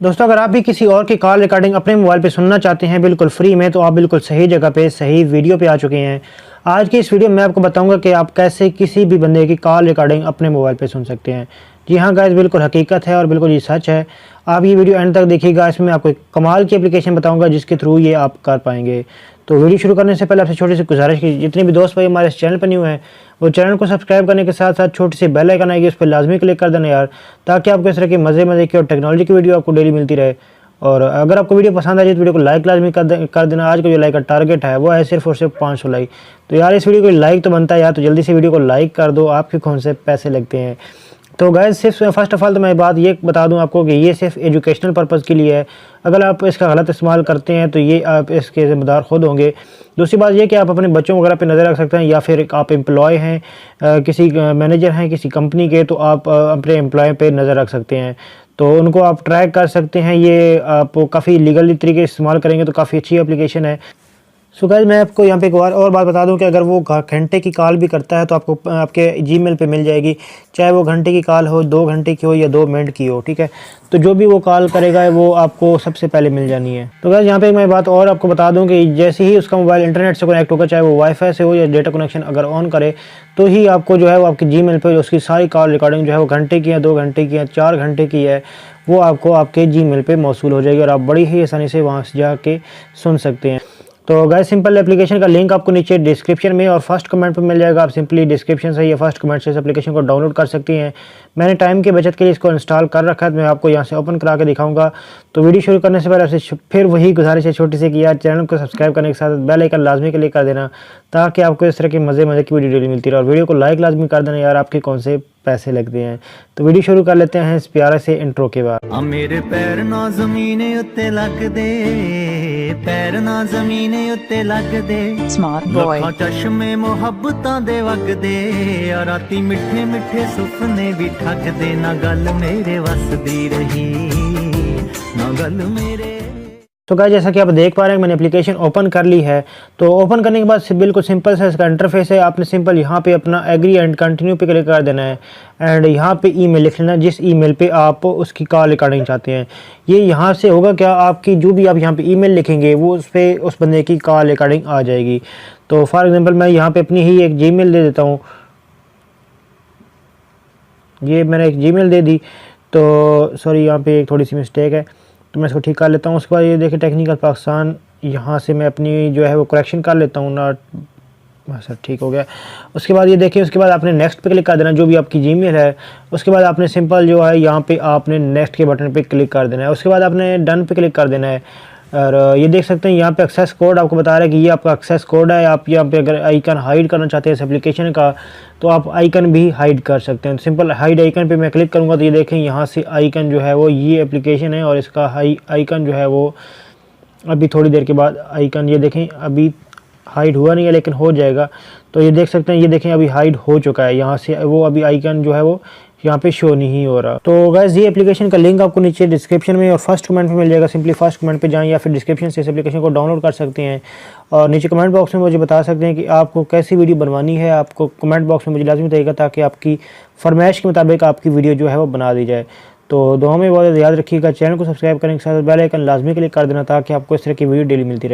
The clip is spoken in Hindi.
दोस्तों, अगर आप भी किसी और की कॉल रिकॉर्डिंग अपने मोबाइल पे सुनना चाहते हैं बिल्कुल फ्री में, तो आप बिल्कुल सही जगह पे सही वीडियो पे आ चुके हैं। आज की इस वीडियो में मैं आपको बताऊंगा कि आप कैसे किसी भी बंदे की कॉल रिकॉर्डिंग अपने मोबाइल पे सुन सकते हैं। जी हाँ गाइस, बिल्कुल हकीकत है और बिल्कुल ये सच है। आप ये वीडियो एंड तक देखिएगा, इसमें मैं आपको एक कमाल की एप्लीकेशन बताऊँगा जिसके थ्रू ये आप कर पाएंगे। तो वीडियो शुरू करने से पहले आपसे छोटी सी गुजारिश की, जितने भी दोस्त भाई हमारे इस चैनल पर न्यू हैं वो चैनल को सब्सक्राइब करने के साथ साथ छोटी सी बेल आइकन आएगी, उस पर लाजमी क्लिक कर देना यार, ताकि आपको इस तरह की मज़े की और टेक्नोलॉजी की वीडियो आपको डेली मिलती रहे। और अगर आपको वीडियो पसंद आए तो वीडियो को लाइक लाजमी कर देना। आज का जो लाइक का टारगेट है वो है सिर्फ और सिर्फ 500 लाइक। तो यार इस वीडियो को लाइक तो बनता है यार, तो जल्दी से वीडियो को लाइक कर दो, आपके कौन से पैसे लगते हैं। तो गाइस सिर्फ फर्स्ट ऑफ ऑल तो मैं बात ये बता दूं आपको कि ये सिर्फ एजुकेशनल पर्पज़ के लिए है। अगर आप इसका गलत इस्तेमाल करते हैं तो ये आप इसके ज़िम्मेदार खुद होंगे। दूसरी बात ये कि आप अपने बच्चों वगैरह पे नज़र रख सकते हैं, या फिर आप एम्प्लॉय हैं, किसी मैनेजर हैं किसी कंपनी के, तो आप अपने एम्प्लॉय पे नज़र रख सकते हैं, तो उनको आप ट्रैक कर सकते हैं। ये आप काफ़ी लीगली तरीके से इस्तेमाल करेंगे तो काफ़ी अच्छी एप्लीकेशन है। सो गाइस मैं आपको यहाँ पे एक और बात बता दूं कि अगर वो घंटे की कॉल भी करता है तो आपको आपके जीमेल पे मिल जाएगी, चाहे वो घंटे की कॉल हो, 2 घंटे की हो या 2 मिनट की हो, ठीक है। तो जो भी वो कॉल करेगा वो आपको सबसे पहले मिल जानी है। तो गाइस यहाँ पे मैं बात और आपको बता दूं कि जैसे ही उसका मोबाइल इंटरनेट से कनेक्ट होगा, चाहे वो वाईफाई से हो या डेटा कनेक्शन अगर ऑन करे, तो ही आपको जो है वो आपके जीमेल पे उसकी सारी कॉल रिकॉर्डिंग जो है वो घंटे की है, 2 घंटे की है, 4 घंटे की है, वो आपको आपके जीमेल पे मौसूल हो जाएगी और आप बड़ी ही आसानी से वहाँ से जाके सुन सकते हैं। तो गाइस सिंपल एप्लीकेशन का लिंक आपको नीचे डिस्क्रिप्शन में और फर्स्ट कमेंट पे मिल जाएगा। आप सिंपली डिस्क्रिप्शन से या फर्स्ट कमेंट से इस एप्लीकेशन को डाउनलोड कर सकती हैं। मैंने टाइम की बचत के लिए इसको इंस्टॉल कर रखा है, तो मैं आपको यहाँ से ओपन करा के दिखाऊंगा। तो वीडियो शुरू करने से पहले आपसे फिर वही गुजारिश है छोटी सी कि यार चैनल को सब्सक्राइब करने के साथ बेल आइकन लाजमी क्लिक कर देना, ताकि आपको इस तरह की मज़े की वीडियो डेली मिलती रहे। और वीडियो को लाइक लाजमी कर देना यार, आपके कौन से पैसे लगते हैं। तो वीडियो शुरू कर लेते हैं इस प्यारे से इंट्रो के बाद। मेरे पैर ना जमीने उत्ते लगदे, पैर ना जमीने उत्ते लगदे, स्मार्ट बॉय चश्मे मुहब्बतां दे वगदे, और राती मिठे मिठे सुपने भी ठगदे, ना गल मेरे वसदी रही, ना गल मेरे। तो गाइस जैसा कि आप देख पा रहे हैं मैंने एप्लीकेशन ओपन कर ली है। तो ओपन करने के बाद बिल्कुल सिंपल सा इसका इंटरफेस है। आपने सिंपल यहाँ पे अपना एग्री एंड कंटिन्यू पे क्लिक कर देना है, एंड यहाँ पे ईमेल लिख लेना जिस ईमेल पे आप उसकी कॉल रिकॉर्डिंग चाहते हैं। ये यहाँ से होगा क्या, आपकी जो भी आप यहाँ पे ईमेल लिखेंगे वो उस पर उस बंदे की कॉल रिकॉर्डिंग आ जाएगी। तो फॉर एग्जाम्पल मैं यहाँ पे अपनी ही एक जीमेल दे देता हूँ, ये मैंने एक जीमेल दे दी। तो सॉरी यहाँ पे एक थोड़ी सी मिस्टेक है, तो मैं इसको ठीक कर लेता हूँ। उसके बाद ये देखिए टेक्निकल पाकिस्तान, यहाँ से मैं अपनी जो है वो करेक्शन कर लेता हूँ ना, सर ठीक हो गया। उसके बाद ये देखिए, उसके बाद आपने नेक्स्ट पे क्लिक कर देना जो भी आपकी जीमेल है। उसके बाद आपने सिंपल जो है यहाँ पे आपने नेक्स्ट के बटन पे क्लिक कर देना है। उसके बाद आपने डन पे क्लिक कर देना है। और ये देख सकते हैं यहाँ पे एक्सेस कोड आपको बता रहा है कि ये आपका एक्सेस कोड है। आप यहाँ पे अगर आइकन हाइड करना चाहते हैं इस एप्लीकेशन का, तो आप आइकन भी हाइड कर सकते हैं। सिंपल हाइड आइकन पे मैं क्लिक करूँगा तो ये देखें यहाँ से आइकन जो है वो ये एप्लीकेशन है, और इसका आइकन जो है वो अभी थोड़ी देर के बाद आइकन ये देखें अभी हाइड हुआ नहीं है लेकिन हो जाएगा। तो ये देख सकते हैं, ये देखें अभी हाइड हो चुका है, यहाँ से वो अभी आइकन जो है वो यहाँ पे शो नहीं हो रहा। तो गाइस ये एप्लीकेशन का लिंक आपको नीचे डिस्क्रिप्शन में और फर्स्ट कमेंट में मिल जाएगा। सिंपली फर्स्ट कमेंट पे जाएं या फिर डिस्क्रिप्शन से इस एप्लीकेशन को डाउनलोड कर सकते हैं, और नीचे कमेंट बॉक्स में मुझे बता सकते हैं कि आपको कैसी वीडियो बनवानी है। आपको कमेंट बॉक्स में मुझे लाजमी बताइएगा, ताकि आपकी फरमाइश के मुताबिक आपकी वीडियो जो है वो बना दी जाए। तो दुआ में बहुत याद रखिएगा, चैनल को सब्सक्राइब करने के साथ बेल आइकन लाजमी क्लिक कर देना, ताकि आपको इस तरह की वीडियो डेली मिलती रहे।